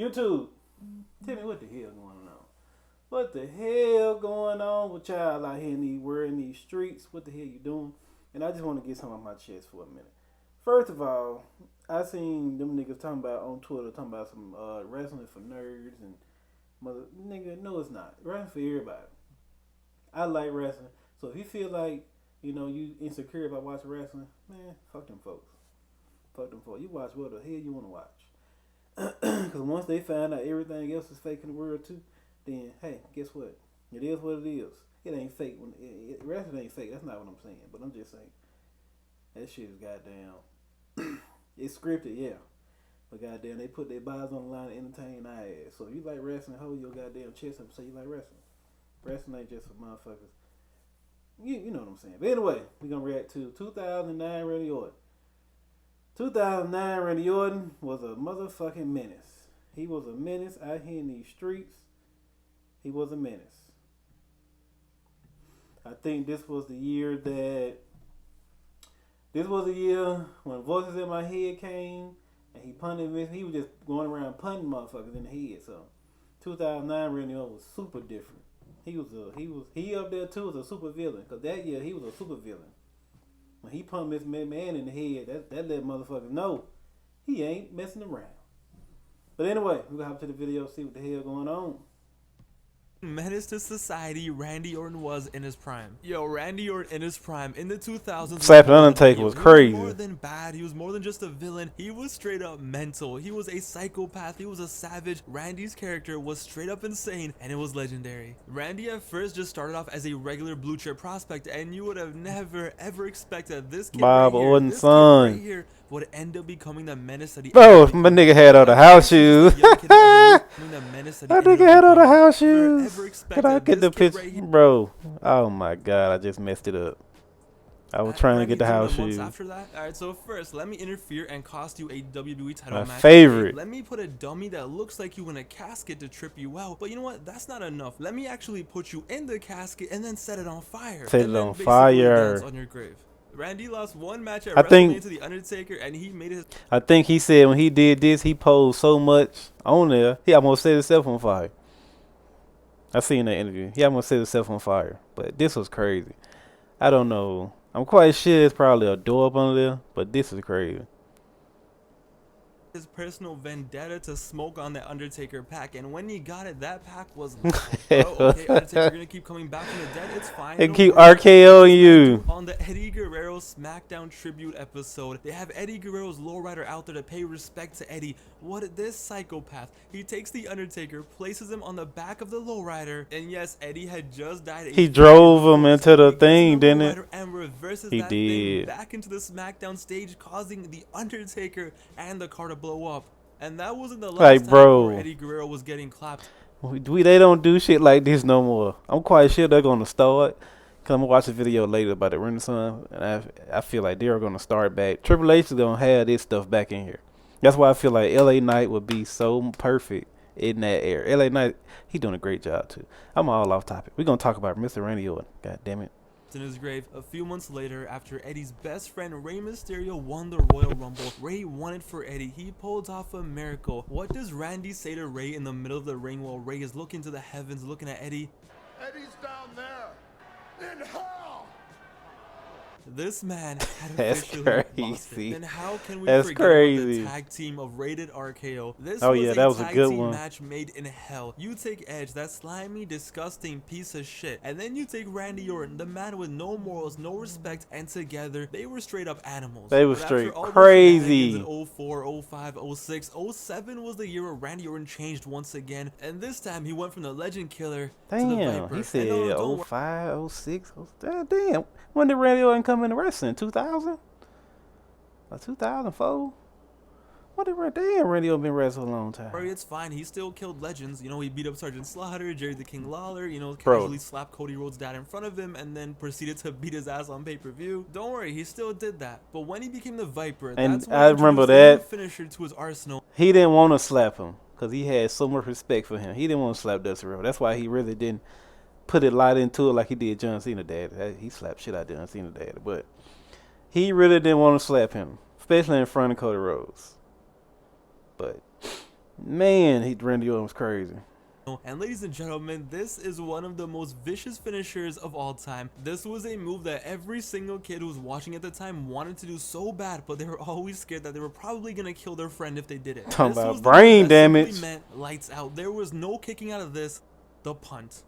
YouTube, tell me what the hell going on? What the hell going on with y'all out here in these world, in these streets? What the hell you doing? And I just want to get some on my chest for a minute. First of all, I seen them niggas talking about on Twitter, talking about some wrestling for nerds and mother nigga. No, it's not. Wrestling for everybody. I like wrestling, so if you feel like you insecure about watching wrestling, man, fuck them folks. Fuck them folks. You watch what the hell you want to watch. Because once they find out everything else is fake in the world too, then hey, guess what? It is what it is. It ain't fake. Wrestling ain't fake. That's not what I'm saying. But I'm just saying that shit is goddamn. It's scripted, yeah. But goddamn, they put their bodies on the line to entertain our ass. So if you like wrestling, hold your goddamn chest up and say you like wrestling. Wrestling ain't just for motherfuckers. You know what I'm saying. But anyway, we gonna react to 2009 Randy Orton. 2009 Randy Orton was a motherfucking menace. He was a menace out here in these streets. He was a menace. I think this was the year when Voices in My Head came and he punted. He was just going around punting motherfuckers in the head. So 2009 Randy Orton was super different. He up there too as a super villain, because that year he was a super villain. When he pumped Miss McMahon in the head, that let motherfuckers know he ain't messing around. But anyway, we gonna hop to the video, see what the hell going on. Menace to society Randy Orton was in his prime. Yo, Randy Orton in his prime in the 2000s. Slapping Undertaker was crazy. He was more than bad. He was more than just a villain. He was straight up mental. He was a psychopath. He was a savage. Randy's character was straight up insane, and it was legendary. Randy at first just started off as a regular blue chip prospect, and you would have never ever expected this kid Bob right here, Orton's this son. kid right here would end up becoming the menace that he. Bro, my nigga had on the house shoes. That nigga had on the house shoes. Could I get the picture? Bro, oh my god, I just messed it up. I was trying to get the house shoes. After that, alright, so first, let me interfere and cost you a WWE title my match. Favorite. Let me put a dummy that looks like you in a casket to trip you out. But you know what? That's not enough. Let me actually put you in the casket and then set it on fire. Set it on fire. Dance on your grave. Randy lost one match at WrestleMania to The Undertaker, and he made his. I think he said when he did this, he posed so much on there, he almost set himself on fire. I seen that interview. He almost set himself on fire. But this was crazy. I don't know. I'm quite sure it's probably a door up under there, but this is crazy. His personal vendetta to smoke on the Undertaker pack, and when he got it, that pack was okay, Undertaker, you're gonna keep coming back from the dead, it's fine. And keep RKOing you. On the Eddie Guerrero SmackDown tribute episode, they have Eddie Guerrero's lowrider out there to pay respect to Eddie. What this psychopath, he takes the Undertaker, places him on the back of the lowrider, and yes, Eddie had just died. He drove him into the thing, didn't it? And reverses he that did. thing back into the SmackDown stage, causing the Undertaker and the car to blow up. And that wasn't the last time where Eddie Guerrero was getting clapped. They don't do shit like this no more. I'm quite sure they're gonna start. Cause I'm gonna watch a video later about the Renaissance, and I feel like they're gonna start back. Triple H is gonna have this stuff back in here. That's why I feel like LA Knight would be so perfect in that era. LA Knight, he doing a great job too. I'm all off topic. We're gonna talk about Mr. Randy Orton. God damn it. In his grave a few months later, after Eddie's best friend Rey Mysterio won the Royal Rumble. Rey won it for Eddie. He pulled off a miracle. What does Randy say to Rey in the middle of the ring while Rey is looking to the heavens, looking at Eddie? Eddie's down there in hell. This man had That's crazy. And how can we forget crazy. the tag team of Rated RKO? This that was tag a good team one. match made in hell. You take Edge, that slimy, disgusting piece of shit, and then you take Randy Orton, the man with no morals, no respect, and together they were straight up animals. They were straight crazy. In 04, 05, 06, 07 was the year where Randy Orton changed once again, and this time he went from the Legend Killer to the Viper. He said 05, 06. Damn. When did Randy Orton come into wrestling? 2000? Or 2004? What did Randy Orton been wrestling a long time? It's fine. He still killed legends. You know, he beat up Sergeant Slaughter, Jerry the King Lawler, casually slapped Cody Rhodes' dad in front of him, and then proceeded to beat his ass on pay-per-view. Don't worry, he still did that. But when he became the Viper, and that's when I remember that finisher to his arsenal. He didn't want to slap him because he had so much respect for him. He didn't want to slap Dusty Rhodes. That's why he really didn't put a lot into it like he did John Cena dad. He slapped shit out of John Cena dad, but he really didn't want to slap him, especially in front of Cody Rhodes. But Man, Randy Orton was crazy. And ladies and gentlemen, this is one of the most vicious finishers of all time. This was a move that every single kid who was watching at the time wanted to do so bad, but they were always scared that they were probably gonna kill their friend if they did it. Talking This about was brain the move that damage. simply meant lights out. There was no kicking out of this. The punt.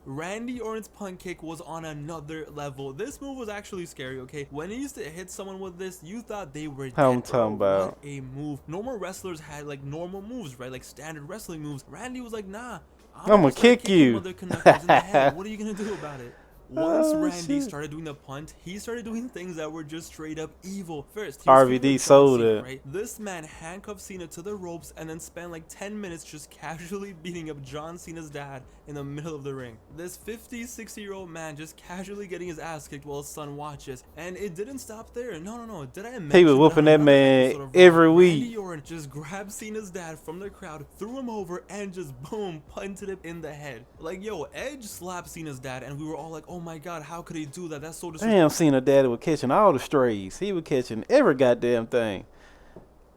Randy Orton's punt kick was on another level. This move was actually scary, okay? When he used to hit someone with this, you thought they were dead. I'm talking about. What a move. Normal wrestlers had like normal moves, right? Like standard wrestling moves. Randy was like, nah, I'm gonna just gonna kick you. mother knuckles in the head. What are you gonna do about it? Once Oh, Randy shit. started doing the punt, he started doing things that were just straight up evil. First, he was RVD feuding with John sold Cena, it. right? This man handcuffed Cena to the ropes and then spent like 10 minutes just casually beating up John Cena's dad in the middle of the ring. This 50, 60-year-old man just casually getting his ass kicked while his son watches. And it didn't stop there. No. Did I mention He was whooping on that another man episode of Raw, every Randy week. Orton just grabbed Cena's dad from the crowd, threw him over, and just boom, punted him in the head. Like, yo, Edge slapped Cena's dad, and we were all like, oh my god, how could he do that? That's so disrespectful. Damn, Cena daddy was catching all the strays. He was catching every goddamn thing.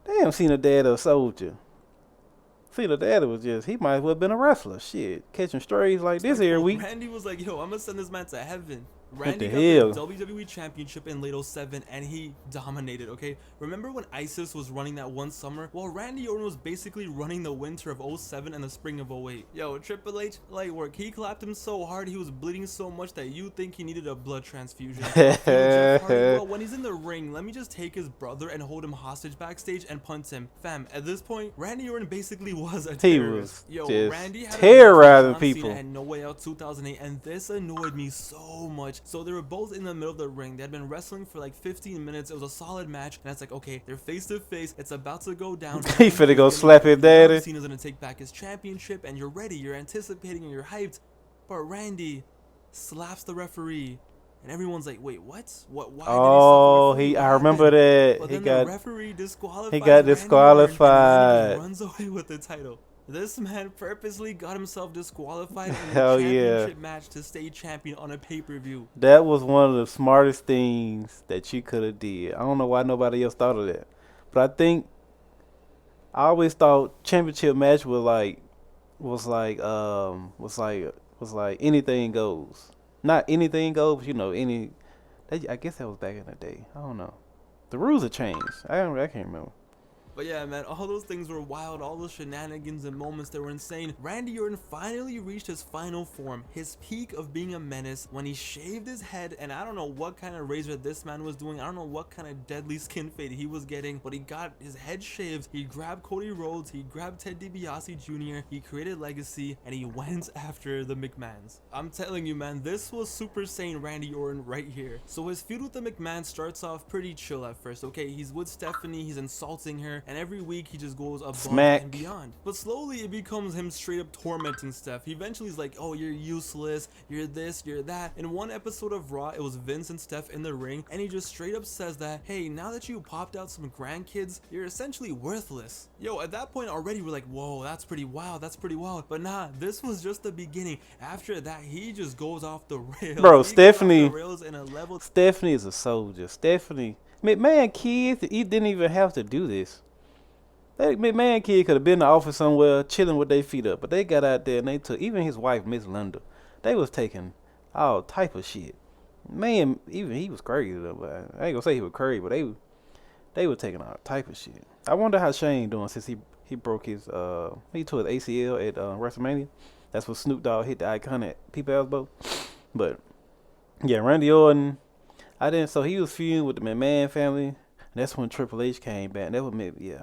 Damn, Cena daddy a soldier. Cena daddy was just, he might as well have been a wrestler. Shit, catching strays like this every week. Randy was like, yo, I'm gonna send this man to heaven. What Randy the got hell? the WWE Championship in late 07 and he dominated, okay? Remember when ISIS was running that one summer? Well, Randy Orton was basically running the winter of 07 and the spring of 08. Yo, Triple H, light work. He clapped him so hard, he was bleeding so much that you think he needed a blood transfusion. Yo, Jeff Hardy, well, when he's in the ring, let me just take his brother and hold him hostage backstage and punt him. Fam, at this point, Randy Orton basically was a He terrorist. was Yo, just Randy had a terrorizing match with John people. Cena at No Way Out 2008, and this annoyed me so much. So they were both in the middle of the ring. They had been wrestling for like 15 minutes. It was a solid match, and it's like, okay, they're face to face. It's about to go down. He finna go slap his daddy. Cena's gonna take back his championship, and you're ready. You're anticipating, and you're hyped. But Randy slaps the referee, and everyone's like, wait, what? What? Why? Oh, did he slap the referee? I What remember happened? that. But He then got the referee disqualifies he got Randy Orton, and disqualified. Randy just runs away with the title. This man purposely got himself disqualified in a Hell yeah. championship match to stay champion on a pay-per-view. That was one of the smartest things that you could have did. I don't know why nobody else thought of that, but I always thought championship match was like anything goes. Not anything goes, but you know I guess that was back in the day. I don't know. The rules have changed. I can't remember. But yeah, man, all those things were wild, all those shenanigans and moments that were insane. Randy Orton finally reached his final form, his peak of being a menace, when he shaved his head, and I don't know what kind of razor this man was doing. I don't know what kind of deadly skin fade he was getting, but he got his head shaved. He grabbed Cody Rhodes, he grabbed Ted DiBiase Jr., he created legacy, and he went after the McMahons. I'm telling you, man, this was Super Saiyan Randy Orton right here. So his feud with the McMahons starts off pretty chill at first, okay? He's with Stephanie, he's insulting her, and every week he just goes above Smack. and beyond. But slowly it becomes him straight up tormenting Steph. He eventually is like, oh, you're useless, you're this, you're that. In one episode of Raw, it was Vince and Steph in the ring, and he just straight up says that, hey, now that you popped out some grandkids, you're essentially worthless. Yo, at that point already we're like, whoa, that's pretty wild, that's pretty wild. But nah, this was just the beginning. After that, he just goes off the rails. Bro, He Stephanie- goes off the rails in a level. Stephanie is a soldier. Stephanie McMahon kids, he didn't even have to do this. That McMahon kid could have been in the office somewhere chilling with their feet up, but they got out there and they took, even his wife, Miss Linda, they was taking all type of shit. Man, even he was crazy though, but I ain't gonna say he was crazy, but they were taking all type of shit. I wonder how Shane doing since he broke his he tore his ACL at WrestleMania. That's when Snoop Dogg hit the icon at People Elbow. But yeah, Randy Orton, so he was feuding with the McMahon family. And that's when Triple H came back. That was yeah.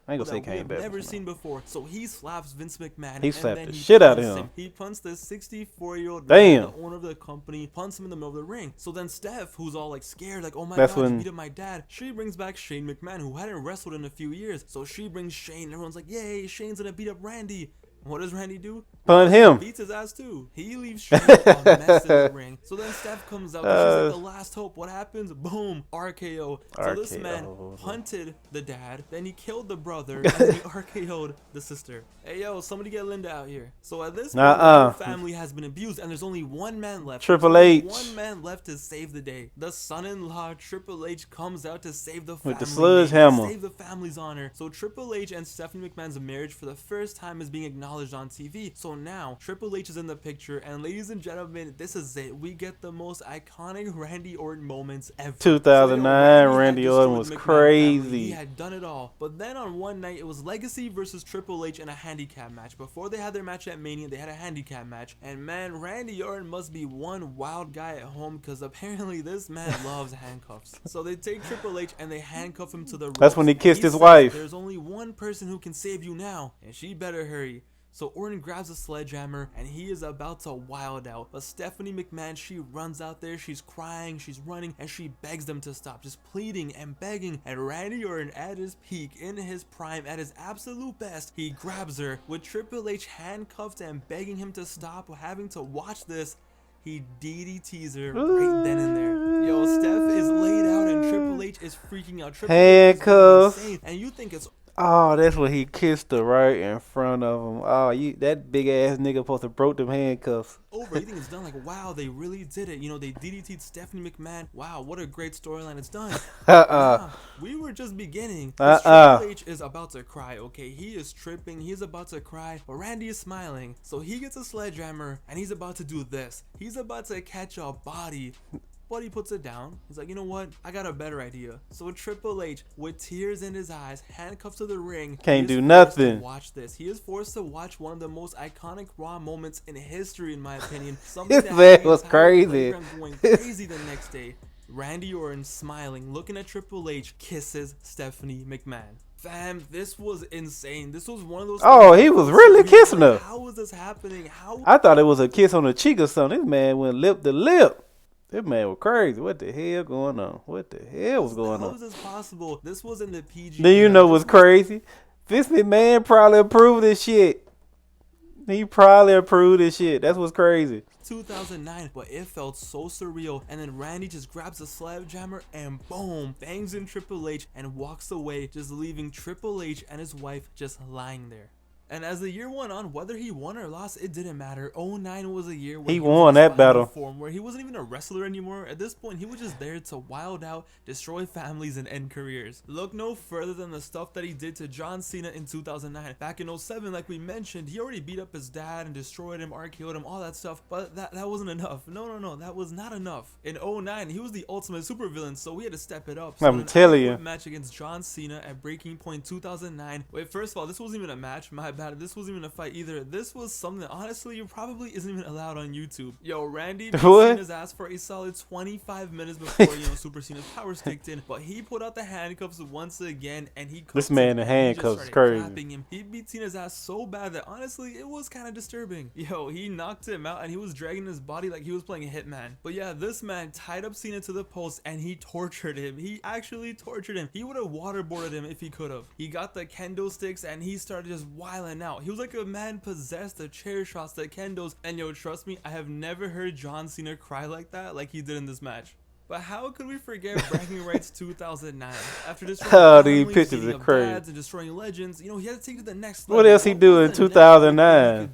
I ain't gonna say came back. Never seen before. So he slaps Vince McMahon. He and slapped then the he shit out of punts him. He punts the 64-year-old Damn. man, the owner of the company, punts him in the middle of the ring. So then Steph, who's all like scared, like, oh my That's god, when- you beat up my dad. She brings back Shane McMahon, who hadn't wrestled in a few years. So she brings Shane, and everyone's like, yay, Shane's gonna beat up Randy. What does Randy do? Punt him. Beats his ass too. He leaves straight a mess in the ring. So then Steph comes out. She's like the last hope. What happens? Boom. RKO. So this man punted the dad. Then he killed the brother. And then he RKO'd the sister. Hey, yo, somebody get Linda out here. So at this point, the whole family has been abused. And there's only one man left. Triple H. One man left to save the day. The son-in-law, Triple H, comes out to save the family. With the sledgehammer. Save the family's honor. So Triple H and Stephanie McMahon's marriage for the first time is being acknowledged on TV. So now Triple H is in the picture, and ladies and gentlemen, this is it. We get the most iconic Randy Orton moments ever. 2009, Randy Orton was crazy. He had done it all. But then on one night, it was Legacy versus Triple H in a handicap match. Before they had their match at Mania, they had a handicap match. And man, Randy Orton must be one wild guy at home, because apparently this man loves handcuffs. So they take Triple H and they handcuff him to the ropes. That's when he kissed his says, wife. There's only one person who can save you now, and she better hurry. So Orton grabs a sledgehammer and he is about to wild out. But Stephanie McMahon, she runs out there, she's crying, she's running, and she begs them to stop, just pleading and begging. And Randy Orton at his peak, in his prime, at his absolute best, he grabs her with Triple H handcuffed and begging him to stop, having to watch this. He DDTs her right then and there. Yo, Steph is laid out and Triple H is freaking out. Triple H is going insane. And you think it's... Oh, that's when he kissed her right in front of him. Oh, that big ass nigga supposed to broke them handcuffs. Over. You think it's done? Like, wow, they really did it. You know, they DDT'd Stephanie McMahon. Wow, what a great storyline. It's done. Nah, we were just beginning. Triple H is about to cry, okay? He is tripping. He's about to cry. But Randy is smiling. So he gets a sledgehammer and he's about to do this. He's about to catch a body. But he puts it down. He's like, you know what? I got a better idea. So Triple H, with tears in his eyes, handcuffed to the ring, can't do nothing. Watch this. He is forced to watch one of the most iconic Raw moments in history, in my opinion. Something that was crazy. Going crazy the next day. Randy Orton smiling, looking at Triple H, kisses Stephanie McMahon. Fam, this was insane. This was one of those. Oh, he was really kissing her. How was this happening? How? I thought it was a kiss on the cheek or something. This man went lip to lip. This man was crazy. What the hell going on? What the hell was going on? How is this possible? This was in the PG. Do you know what's crazy? This man probably approved this shit. He probably approved this shit. That's what's crazy. 2009, but it felt so surreal. And then Randy just grabs a sledgehammer and boom, bangs in Triple H and walks away, just leaving Triple H and his wife just lying there. And as the year went on, whether he won or lost, it didn't matter. 2009 was a year where he won that battle. Form, where he wasn't even a wrestler anymore. At this point, he was just there to wild out, destroy families, and end careers. Look no further than the stuff that he did to John Cena in 2009. Back in 2007, like we mentioned, he already beat up his dad and destroyed him, RKO'd him, all that stuff. But that wasn't enough. No, that was not enough. In 2009, he was the ultimate supervillain, so we had to step it up. So I'm telling you. Match against John Cena at Breaking Point 2009. Wait, first of all, this wasn't even a match. My bad. This wasn't even a fight either. This was something that honestly probably isn't even allowed on YouTube. Yo, Randy beat Cena's ass for a solid 25 minutes before Super Cena's powers kicked in. But he put out the handcuffs once again, and he this man in the handcuffs is crazy. Him. He beat Cena's ass so bad that honestly it was kind of disturbing. Yo, he knocked him out and he was dragging his body like he was playing a hitman. But yeah, this man tied up Cena to the post and he tortured him. He actually tortured him. He would have waterboarded him if he could have. He got the kendo sticks and he started just wiling out. He was like a man possessed, the chair shots, the kendos, and yo, trust me, I have never heard John Cena cry like that like he did in this match. But how could we forget Bragging Rights 2009? After destroying these pictures are crazy and destroying legends, you know, he had to take it to the next level. What else he do in 2009?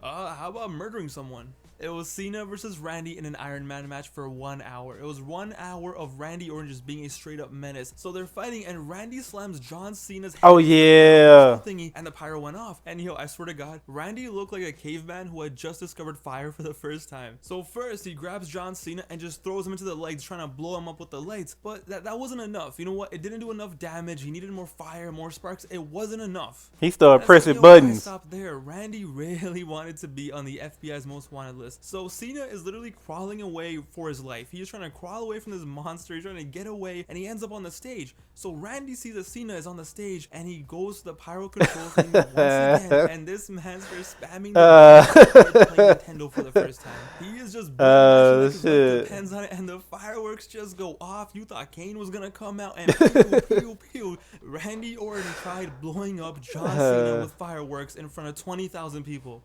How about murdering someone? It was Cena versus Randy in an Iron Man match for 1 hour. It was 1 hour of Randy Orton just being a straight up menace. So they're fighting and Randy slams John Cena's head. Oh yeah. Thingy, and the pyro went off. And yo, I swear to God, Randy looked like a caveman who had just discovered fire for the first time. So first he grabs John Cena and just throws him into the legs, trying to blow him up with the lights. But that wasn't enough. You know what? It didn't do enough damage. He needed more fire, more sparks. It wasn't enough. He started pressing buttons. Stop there. Randy really wanted to be on the FBI's most wanted list. ridiculous. So Cena is literally crawling away for his life. He is trying to crawl away from this monster. He's trying to get away, and he ends up on the stage. So Randy sees that Cena is on the stage, and he goes to the pyro control thing once again. And this man starts spamming the playing Nintendo for the first time. He is just depends on it, and the fireworks just go off. You thought Kane was gonna come out and pew pew pew. Randy Orton tried blowing up John Cena with fireworks in front of 20,000 people.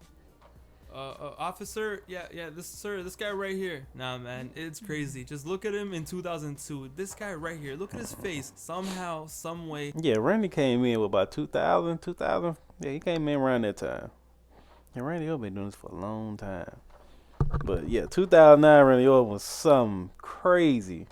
Officer, this guy right here. Nah, man, it's crazy. Just look at him in 2002. This guy right here, look at his face. Somehow, some way. Yeah, Randy came in with about 2000. Yeah, he came in around that time. And Randy Orton been doing this for a long time. But yeah, 2009 Randy Orton was something crazy.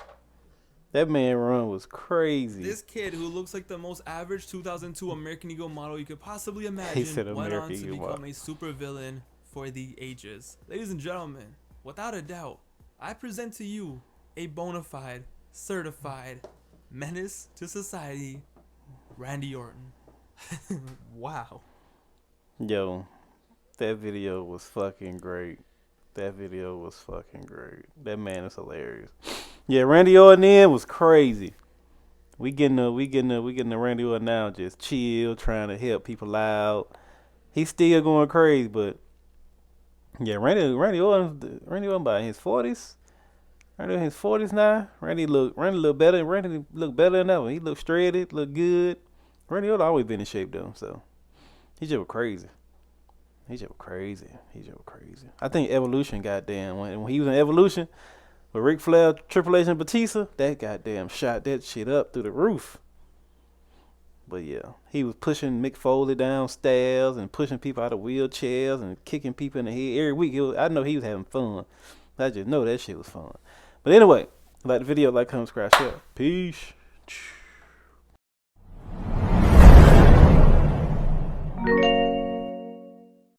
That man run was crazy. This kid who looks like the most average 2002 American Eagle model you could possibly imagine went on to become a super villain for the ages. Ladies and gentlemen, without a doubt, I present to you a bona fide, certified menace to society, Randy Orton. Wow. Yo, that video was fucking great. That man is hilarious. Yeah, Randy Orton in was crazy. We getting the Randy Orton now, just chill, trying to help people out. He's still going crazy, but yeah, Randy Orton by his 40s. Randy in his 40s now. Randy look better. Randy look better than ever. He look straighted, look good. Randy Orton always been in shape though, so he just crazy. I think Evolution, goddamn, when he was in Evolution with Ric Flair, Triple H, and Batista, that goddamn shot that shit up through the roof. But yeah, he was pushing Mick Foley downstairs and pushing people out of wheelchairs and kicking people in the head every week. I know he was having fun. I just know that shit was fun. But anyway, like the video, like, comment, subscribe, share. Peace.